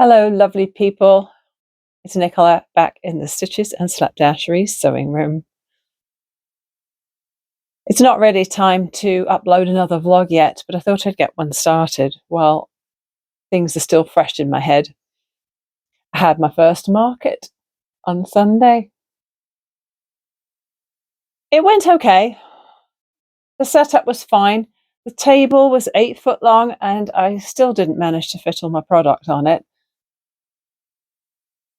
Hello, lovely people. It's Nicola back in the Stitches and Slapdashery sewing room. It's not really time to upload another vlog yet, but I thought I'd get one started while things are still fresh in my head. I had my first market on Sunday. It went okay. The setup was fine. The table was 8 foot long and I still didn't manage to fit all my product on it.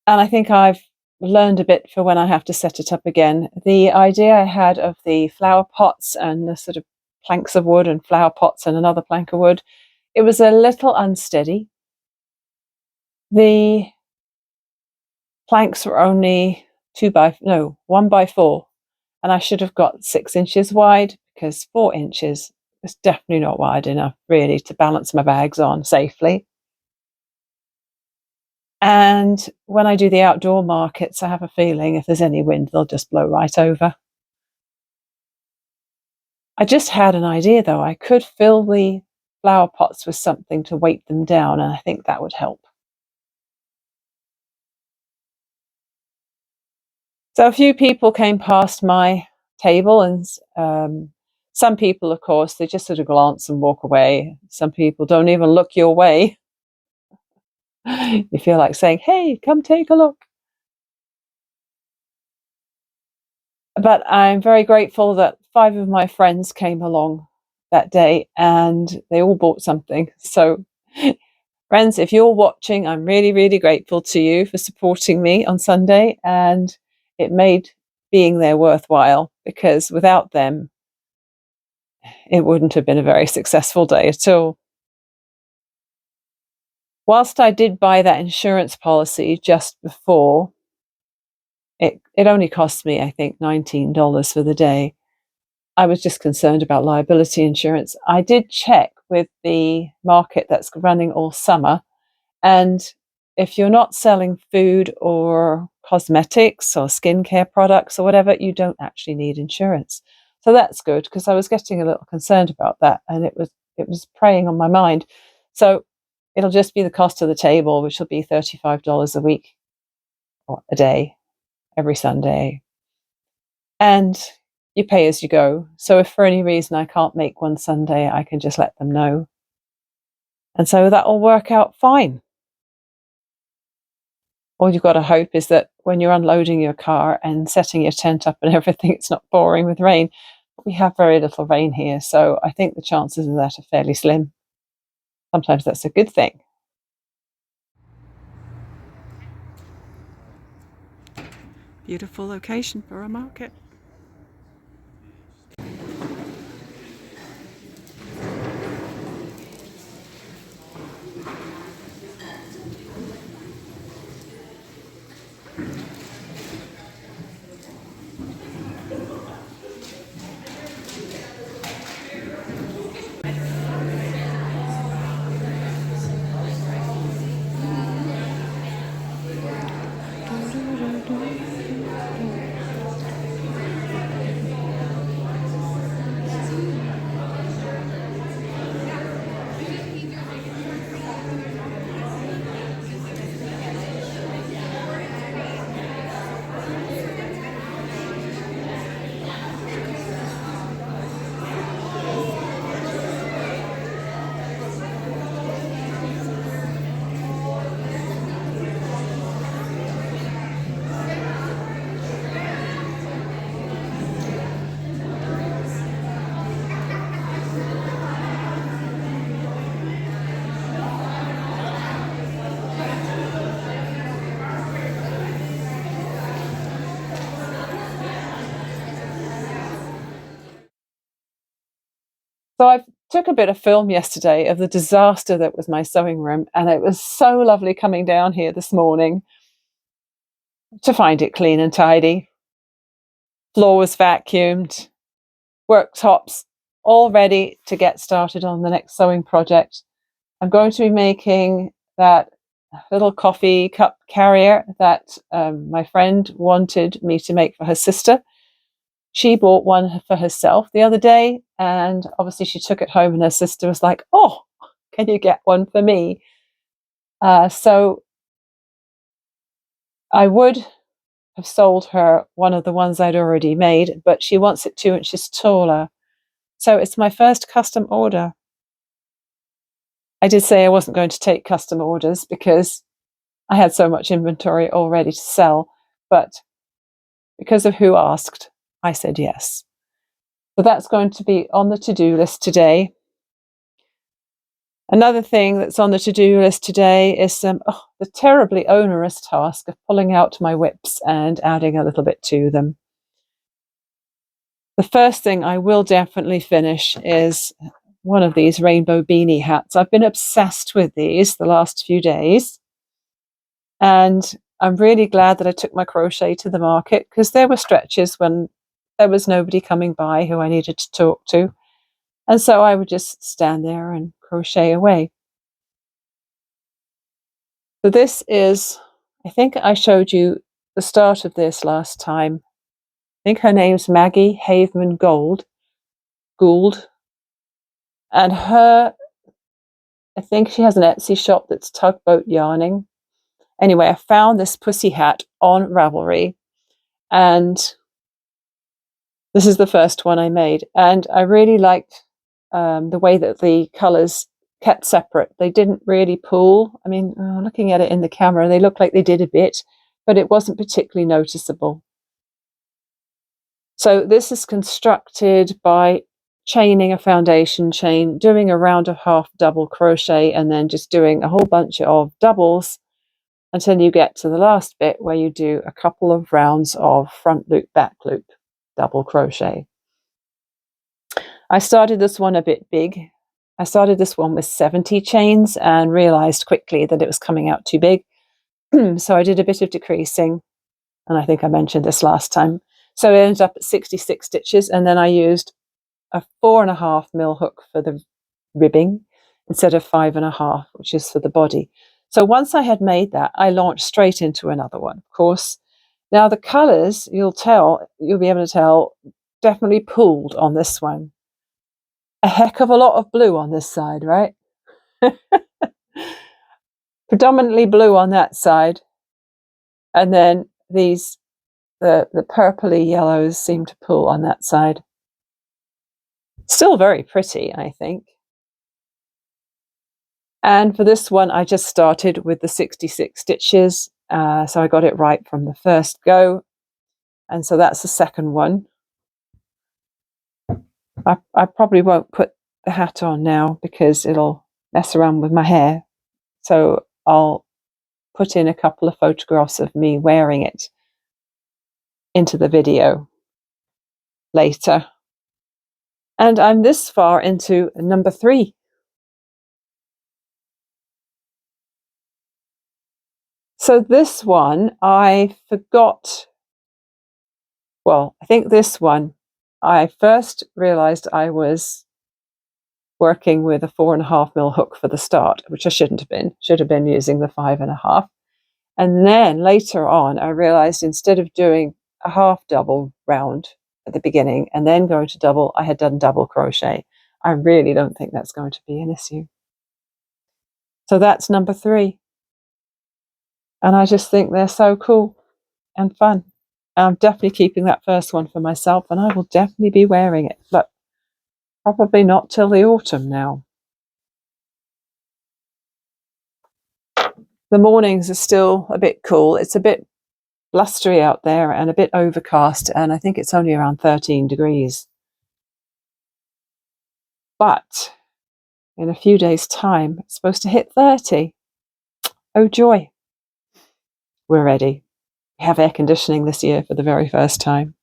And I think I've learned a bit for when I have to set it up again. The idea I had of the flower pots and the sort of planks of wood and flower pots and another plank of wood, it was a little unsteady. The planks were only 1 by 4, and I should have got 6 inches wide because 4 inches was definitely not wide enough really to balance my bags on safely. And when I do the outdoor markets, I have a feeling if there's any wind, they'll just blow right over. I just had an idea though. I could fill the flower pots with something to weight them down, and I think that would help. So a few people came past my table, and some people, of course, they just sort of glance and walk away. Some people don't even look your way. You feel like saying, hey, come take a look. But I'm very grateful that 5 of my friends came along that day and they all bought something. So friends, if you're watching, I'm really, really grateful to you for supporting me on Sunday, and it made being there worthwhile, because without them, it wouldn't have been a very successful day at all. Whilst I did buy that insurance policy just before, it only cost me, I think, $19 for the day. I was just concerned about liability insurance. I did check with the market that's running all summer, and if you're not selling food or cosmetics or skincare products or whatever, you don't actually need insurance. So that's good, because I was getting a little concerned about that, and it was preying on my mind. So it'll just be the cost of the table, which will be $35 a week or a day, every Sunday. And you pay as you go. So if for any reason I can't make one Sunday, I can just let them know. And so that'll work out fine. All you've got to hope is that when you're unloading your car and setting your tent up and everything, it's not pouring with rain. We have very little rain here, so I think the chances of that are fairly slim. Sometimes that's a good thing. Beautiful location for a market. So I took a bit of film yesterday of the disaster that was my sewing room, and it was so lovely coming down here this morning to find it clean and tidy. Floor was vacuumed, worktops all ready to get started on the next sewing project. I'm going to be making that little coffee cup carrier that my friend wanted me to make for her sister. She bought one for herself the other day, and obviously she took it home and her sister was like, oh, can you get one for me? So I would have sold her one of the ones I'd already made, but she wants it 2 inches taller. So it's my first custom order. I did say I wasn't going to take custom orders because I had so much inventory already to sell, but because of who asked, I said yes. So that's going to be on the to-do list today. Another thing that's on the to-do list today is the terribly onerous task of pulling out my whips and adding a little bit to them. The first thing I will definitely finish is one of these rainbow beanie hats. I've been obsessed with these the last few days, and I'm really glad that I took my crochet to the market, because there were stretches when there was nobody coming by who I needed to talk to, and so I would just stand there and crochet away. So this is, I think I showed you the start of this last time. I think her name's Maggie Haveman Gould, and I think she has an Etsy shop that's Tugboat Yarning. Anyway, I found this pussy hat on Ravelry, and this is the first one I made, and I really liked the way that the colours kept separate. They didn't really pull. I mean, looking at it in the camera, they look like they did a bit, but it wasn't particularly noticeable. So this is constructed by chaining a foundation chain, doing a round of half double crochet, and then just doing a whole bunch of doubles until you get to the last bit where you do a couple of rounds of front loop, back loop, double crochet. I started this one a bit big. I started this one with 70 chains and realized quickly that it was coming out too big. So I did a bit of decreasing, and I think I mentioned this last time. So I ended up at 66 stitches, and then I used a 4.5mm hook for the ribbing instead of 5.5, which is for the body. So once I had made that, I launched straight into another one, of course. Now the colours, you'll be able to tell, definitely pulled on this one. A heck of a lot of blue on this side, right? Predominantly blue on that side. And then the purpley yellows seem to pull on that side. Still very pretty, I think. And for this one, I just started with the 66 stitches. So I got it right from the first go. And so that's the second one. I probably won't put the hat on now because it'll mess around with my hair. So I'll put in a couple of photographs of me wearing it into the video later. And I'm this far into number 3. So this one, I forgot. Well, I think this one, I first realized I was working with a 4.5mm hook for the start, which I shouldn't have been. Should have been using the 5.5. And then later on, I realized instead of doing a half double round at the beginning and then going to double, I had done double crochet. I really don't think that's going to be an issue. So that's number 3. And I just think they're so cool and fun. I'm definitely keeping that first one for myself, and I will definitely be wearing it, but probably not till the autumn now. The mornings are still a bit cool. It's a bit blustery out there and a bit overcast, and I think it's only around 13 degrees. But in a few days' time, it's supposed to hit 30. Oh joy. We're ready. We have air conditioning this year for the very first time.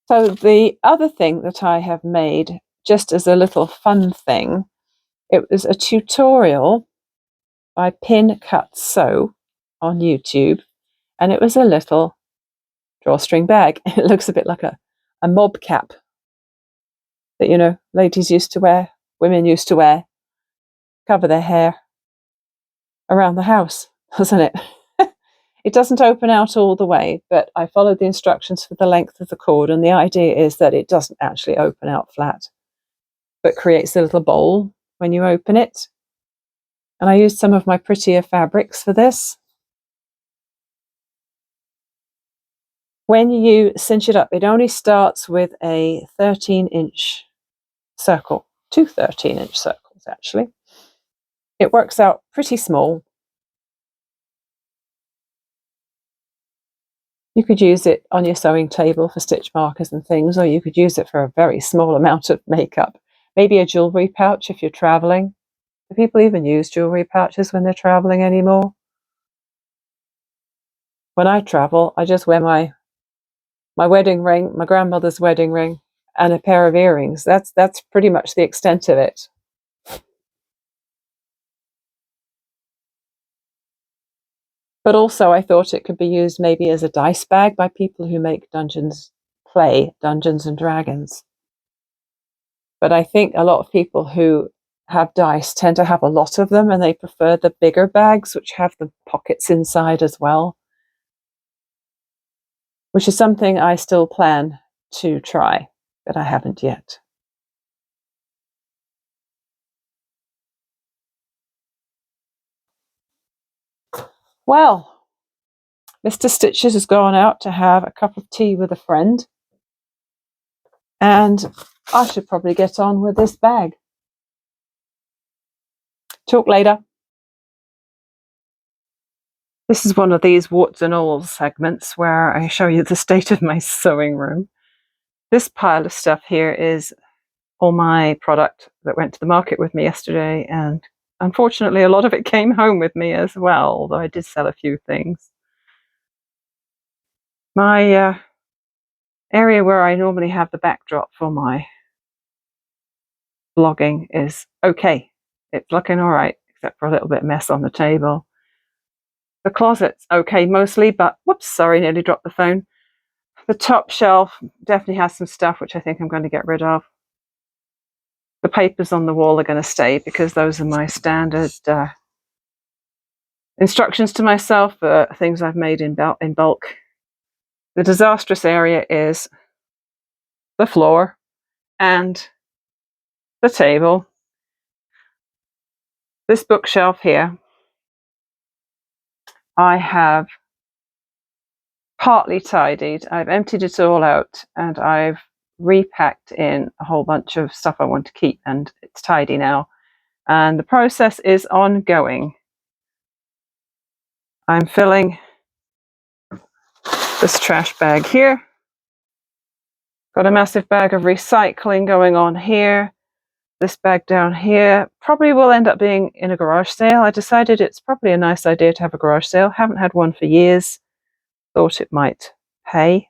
So the other thing that I have made, just as a little fun thing, it was a tutorial by Pin Cut Sew on YouTube, and it was a little drawstring bag. It looks a bit like a mob cap that, you know, ladies used to wear, women used to wear, cover their hair around the house, doesn't it? It doesn't open out all the way, but I followed the instructions for the length of the cord, and the idea is that it doesn't actually open out flat, but creates a little bowl when you open it. And I used some of my prettier fabrics for this. When you cinch it up, it only starts with a 13-inch circle, 2 13-inch circles actually. It works out pretty small. You could use it on your sewing table for stitch markers and things, or you could use it for a very small amount of makeup. Maybe a jewellery pouch if you're travelling. Do people even use jewellery pouches when they're travelling anymore? When I travel, I just wear my wedding ring, my grandmother's wedding ring, and a pair of earrings. That's pretty much the extent of it. But also I thought it could be used maybe as a dice bag by people who make Dungeons and Dragons. But I think a lot of people who have dice tend to have a lot of them, and they prefer the bigger bags which have the pockets inside as well, which is something I still plan to try, but I haven't yet. Well, Mr. Stitches has gone out to have a cup of tea with a friend, and I should probably get on with this bag. Talk later. This is one of these warts and all segments where I show you the state of my sewing room. This pile of stuff here is all my product that went to the market with me yesterday, and unfortunately a lot of it came home with me as well, although I did sell a few things. My area where I normally have the backdrop for my blogging is okay. It's looking all right, except for a little bit of mess on the table. The closet's okay mostly, but whoops, sorry, nearly dropped the phone. The top shelf definitely has some stuff which I think I'm going to get rid of. The papers on the wall are going to stay because those are my standard instructions to myself for things I've made in bulk. The disastrous area is the floor and the table. This bookshelf here, I have partly tidied. I've emptied it all out and I've repacked in a whole bunch of stuff I want to keep, and it's tidy now. And the process is ongoing. I'm filling this trash bag here. Got a massive bag of recycling going on here. This bag down here probably will end up being in a garage sale. I decided it's probably a nice idea to have a garage sale. Haven't had one for years. Thought it might pay.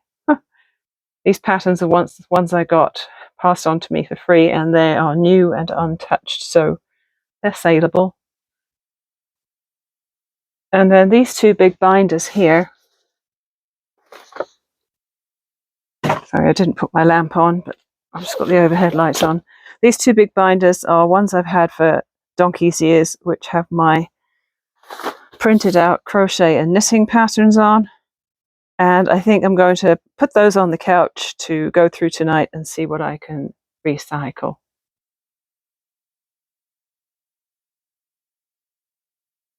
These patterns are ones I got passed on to me for free, and they are new and untouched, so they're saleable. And then these two big binders here. Sorry, I didn't put my lamp on, but I've just got the overhead lights on. These two big binders are ones I've had for donkey's years, which have my printed out crochet and knitting patterns on. And I think I'm going to put those on the couch to go through tonight and see what I can recycle.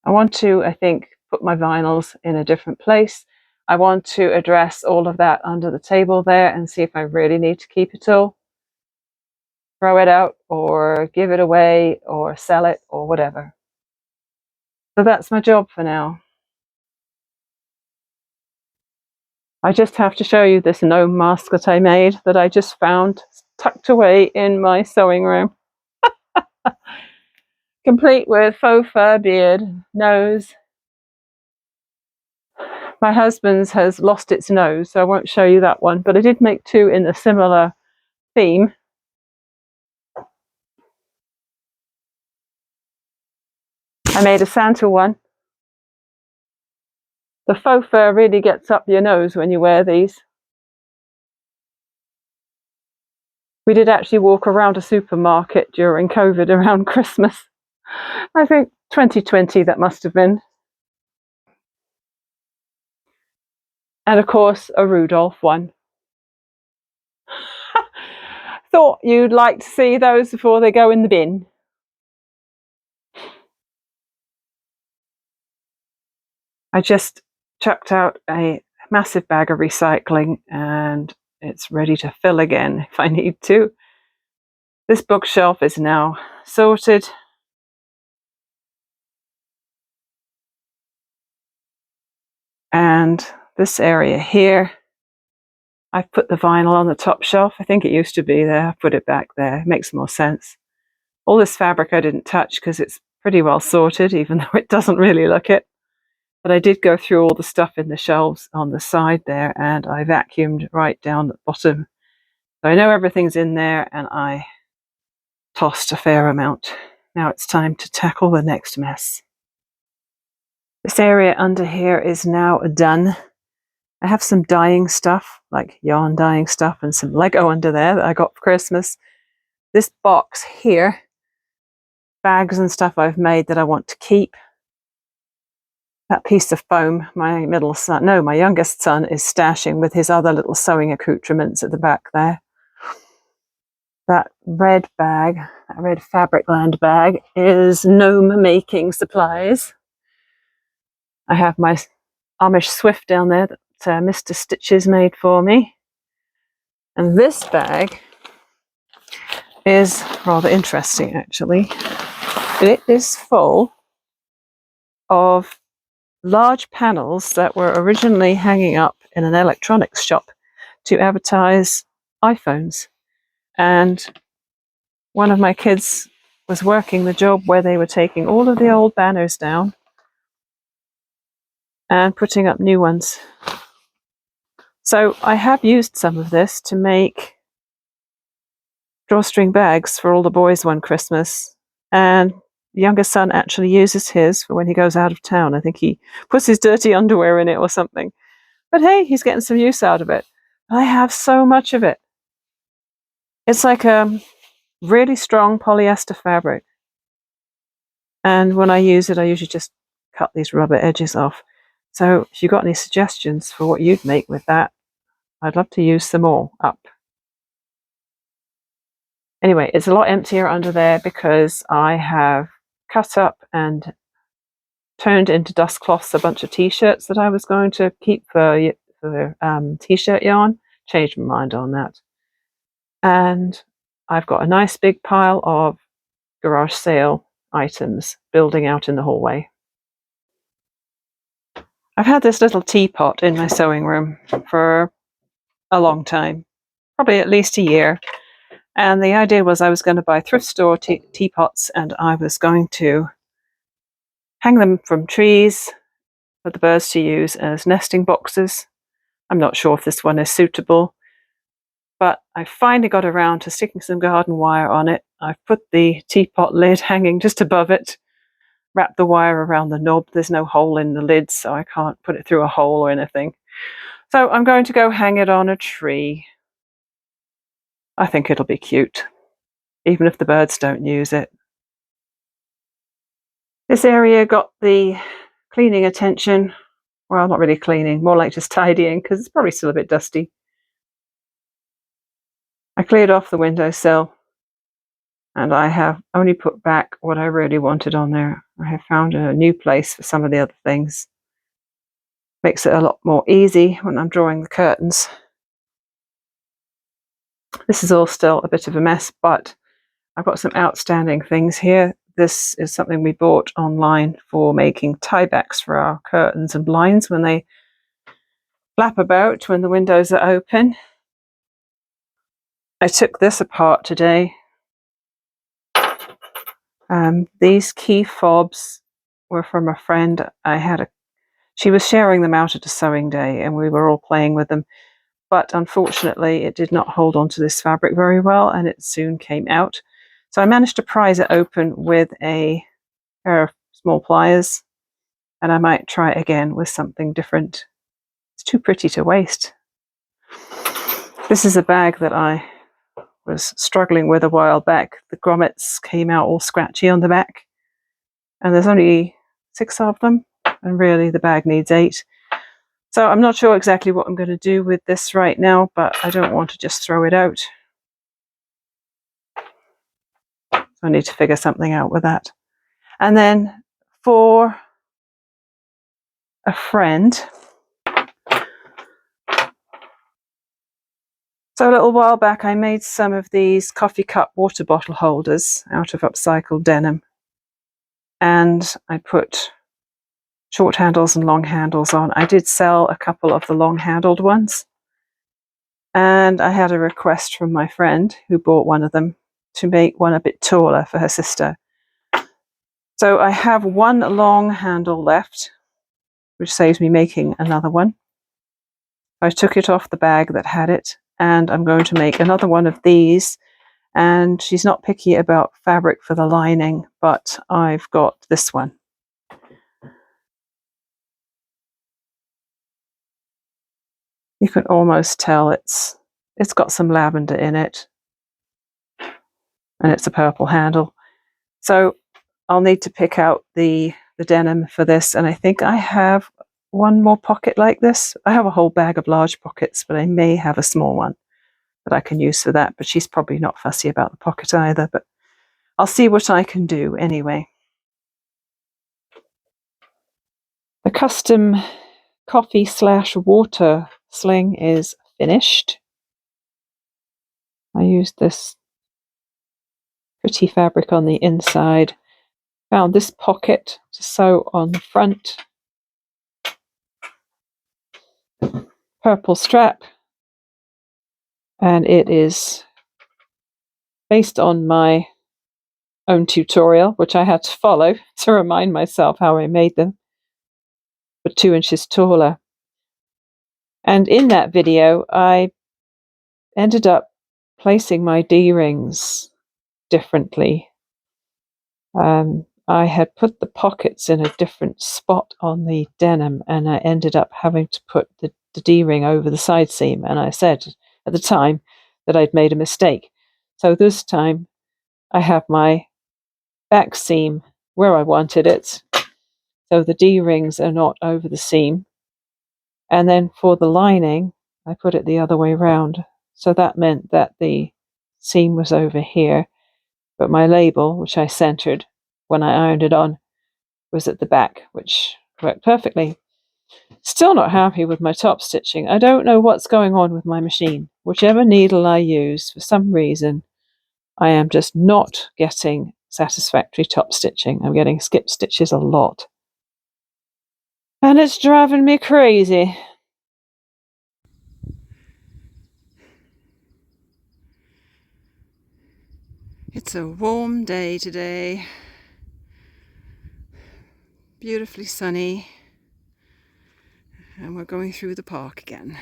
I want to, I think, put my vinyls in a different place. I want to address all of that under the table there and see if I really need to keep it all. Throw it out or give it away or sell it or whatever. So that's my job for now. I just have to show you this gnome mask that I made that I just found tucked away in my sewing room. Complete with faux fur beard, nose. My husband's has lost its nose, so I won't show you that one, but I did make two in a similar theme. I made a Santa one. The faux fur really gets up your nose when you wear these. We did actually walk around a supermarket during COVID around Christmas. I think 2020 that must have been. And of course, a Rudolph one. Thought you'd like to see those before they go in the bin. I just chucked out a massive bag of recycling and it's ready to fill again if I need to. This bookshelf is now sorted. And this area here, I've put the vinyl on the top shelf. I think it used to be there. I put it back there. It makes more sense. All this fabric I didn't touch because it's pretty well sorted, even though it doesn't really look it. But I did go through all the stuff in the shelves on the side there, and I vacuumed right down the bottom. So I know everything's in there, and I tossed a fair amount. Now it's time to tackle the next mess. This area under here is now done. I have some dyeing stuff, like yarn dyeing stuff, and some Lego under there that I got for Christmas. This box here, bags and stuff I've made that I want to keep. That piece of foam, my youngest son is stashing with his other little sewing accoutrements at the back there. That red bag, that red Fabricland bag, is gnome making supplies. I have my Amish Swift down there that Mr. Stitches made for me. And this bag is rather interesting, actually. It is full of large panels that were originally hanging up in an electronics shop to advertise iPhones. And one of my kids was working the job where they were taking all of the old banners down and putting up new ones. So I have used some of this to make drawstring bags for all the boys one Christmas, and the youngest son actually uses his for when he goes out of town. I think he puts his dirty underwear in it or something. But hey, he's getting some use out of it. I have so much of it. It's like a really strong polyester fabric. And when I use it, I usually just cut these rubber edges off. So if you've got any suggestions for what you'd make with that, I'd love to use some more up. Anyway, it's a lot emptier under there because I have cut up and turned into dust cloths a bunch of t-shirts that I was going to keep for t-shirt yarn. Changed my mind on that. And I've got a nice big pile of garage sale items building out in the hallway. I've had this little teapot in my sewing room for a long time, probably at least a year. And the idea was I was going to buy thrift store teapots, and I was going to hang them from trees for the birds to use as nesting boxes. I'm not sure if this one is suitable, but I finally got around to sticking some garden wire on it. I've put the teapot lid hanging just above it, wrapped the wire around the knob. There's no hole in the lid, so I can't put it through a hole or anything. So I'm going to go hang it on a tree. I think it'll be cute, even if the birds don't use it. This area got the cleaning attention. Well, not really cleaning, more like just tidying, because it's probably still a bit dusty. I cleared off the windowsill, and I have only put back what I really wanted on there. I have found a new place for some of the other things. Makes it a lot more easy when I'm drawing the curtains. This is all still a bit of a mess, but I've got some outstanding things here. This is something we bought online for making tiebacks for our curtains and blinds when they flap about when the windows are open. I took this apart today. These key fobs were from a friend. She was sharing them out at a sewing day, and we were all playing with them. But unfortunately, it did not hold on to this fabric very well, and it soon came out. So I managed to prise it open with a pair of small pliers, and I might try it again with something different. It's too pretty to waste. This is a bag that I was struggling with a while back. The grommets came out all scratchy on the back, and there's only 6 of them, and really the bag needs 8. So I'm not sure exactly what I'm going to do with this right now, but I don't want to just throw it out. So I need to figure something out with that. And then for a friend. So a little while back I made some of these coffee cup water bottle holders out of upcycled denim, and I put short handles and long handles on. I did sell a couple of the long handled ones, and I had a request from my friend who bought one of them to make one a bit taller for her sister. So I have one long handle left, which saves me making another one. I took it off the bag that had it, and I'm going to make another one of these. And she's not picky about fabric for the lining, but I've got this one. You can almost tell it's got some lavender in it, and it's a purple handle. So I'll need to pick out the denim for this, and I think I have one more pocket like this. I have a whole bag of large pockets, but I may have a small one that I can use for that, but she's probably not fussy about the pocket either, but I'll see what I can do anyway. The custom coffee/water sling is finished. I used this pretty fabric on the inside, found this pocket to sew on the front, purple strap, and it is based on my own tutorial, which I had to follow to remind myself how I made them, but 2 inches taller. And in that video, I ended up placing my D-rings differently. I had put the pockets in a different spot on the denim, and I ended up having to put the D-ring over the side seam, and I said at the time that I'd made a mistake. So this time I have my back seam where I wanted it, so the D-rings are not over the seam. And then for the lining, I put it the other way around. So that meant that the seam was over here, but my label, which I centered when I ironed it on, was at the back, which worked perfectly. Still not happy with my top stitching. I don't know what's going on with my machine. Whichever needle I use, for some reason, I am just not getting satisfactory top stitching. I'm getting skip stitches a lot. And it's driving me crazy. It's a warm day today. Beautifully sunny. And we're going through the park again.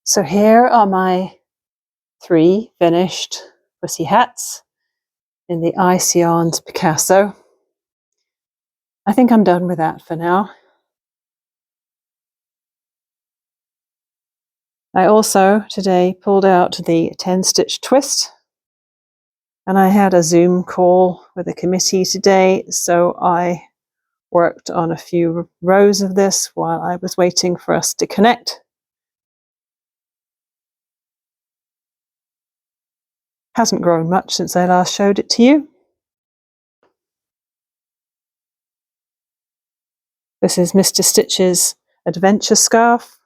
So here are my 3 finished pussy hats in the Ice Yarns Picasso. I think I'm done with that for now. I also today pulled out the 10-stitch twist, and I had a Zoom call with a committee today, so I worked on a few rows of this while I was waiting for us to connect. Hasn't grown much since I last showed it to you. This is Mr. Stitch's adventure scarf.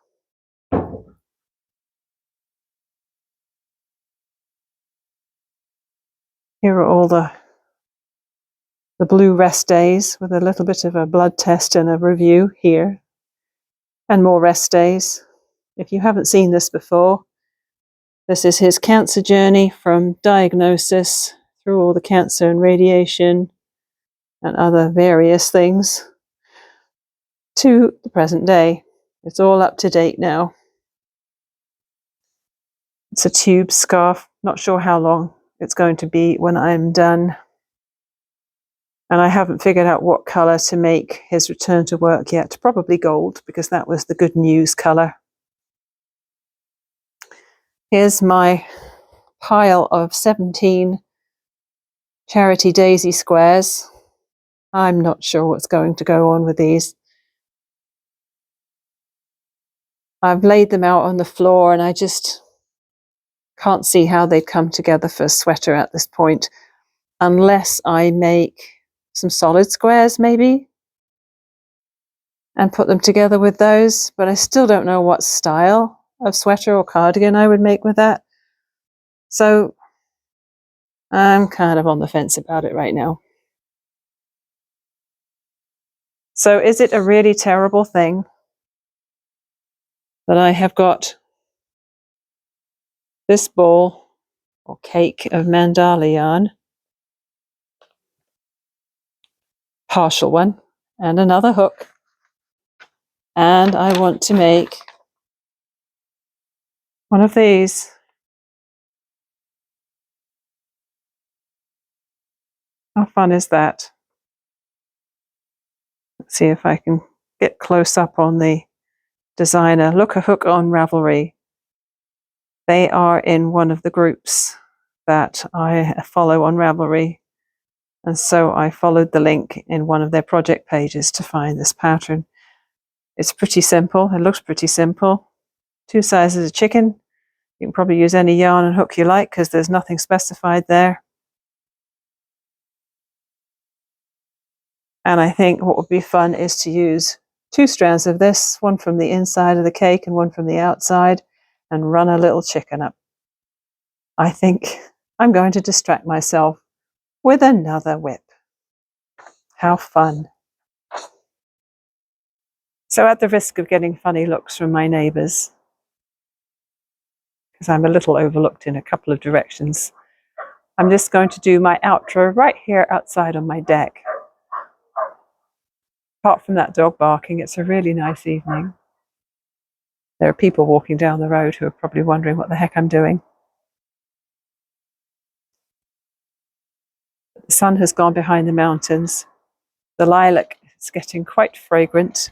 Here are all the blue rest days with a little bit of a blood test and a review here, and more rest days. If you haven't seen this before, this is his cancer journey from diagnosis through all the cancer and radiation and other various things to the present day. It's all up to date now. It's a tube scarf, not sure how long it's going to be when I'm done. And I haven't figured out what colour to make his return to work yet. Probably gold, because that was the good news colour. Here's my pile of 17 charity daisy squares. I'm not sure what's going to go on with these. I've laid them out on the floor and I just can't see how they'd come together for a sweater at this point, unless I make some solid squares maybe and put them together with those. But I still don't know what style of sweater or cardigan I would make with that. So I'm kind of on the fence about it right now. So is it a really terrible thing that I have got this ball or cake of mandala yarn, partial one, and another hook, and I want to make one of these? How fun is that? Let's see if I can get close up on the designer. Look a hook on Ravelry. They are in one of the groups that I follow on Ravelry. And so I followed the link in one of their project pages to find this pattern. It's pretty simple. It looks pretty simple. 2 sizes of chicken. You can probably use any yarn and hook you like because there's nothing specified there. And I think what would be fun is to use 2 strands of this, one from the inside of the cake and one from the outside, and run a little chicken up. I think I'm going to distract myself with another whip. How fun. So at the risk of getting funny looks from my neighbours, because I'm a little overlooked in a couple of directions, I'm just going to do my outro right here outside on my deck. Apart from that dog barking, it's a really nice evening. There are people walking down the road who are probably wondering what the heck I'm doing. The sun has gone behind the mountains. The lilac is getting quite fragrant.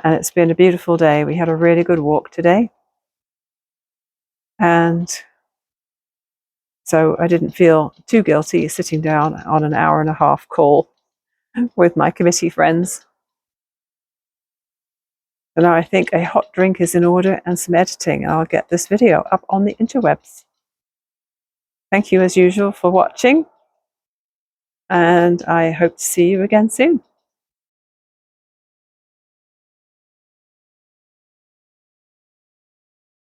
And it's been a beautiful day. We had a really good walk today. And so I didn't feel too guilty sitting down on an 1.5-hour call with my committee friends. So now I think a hot drink is in order and some editing, and I'll get this video up on the interwebs. Thank you as usual for watching, and I hope to see you again soon.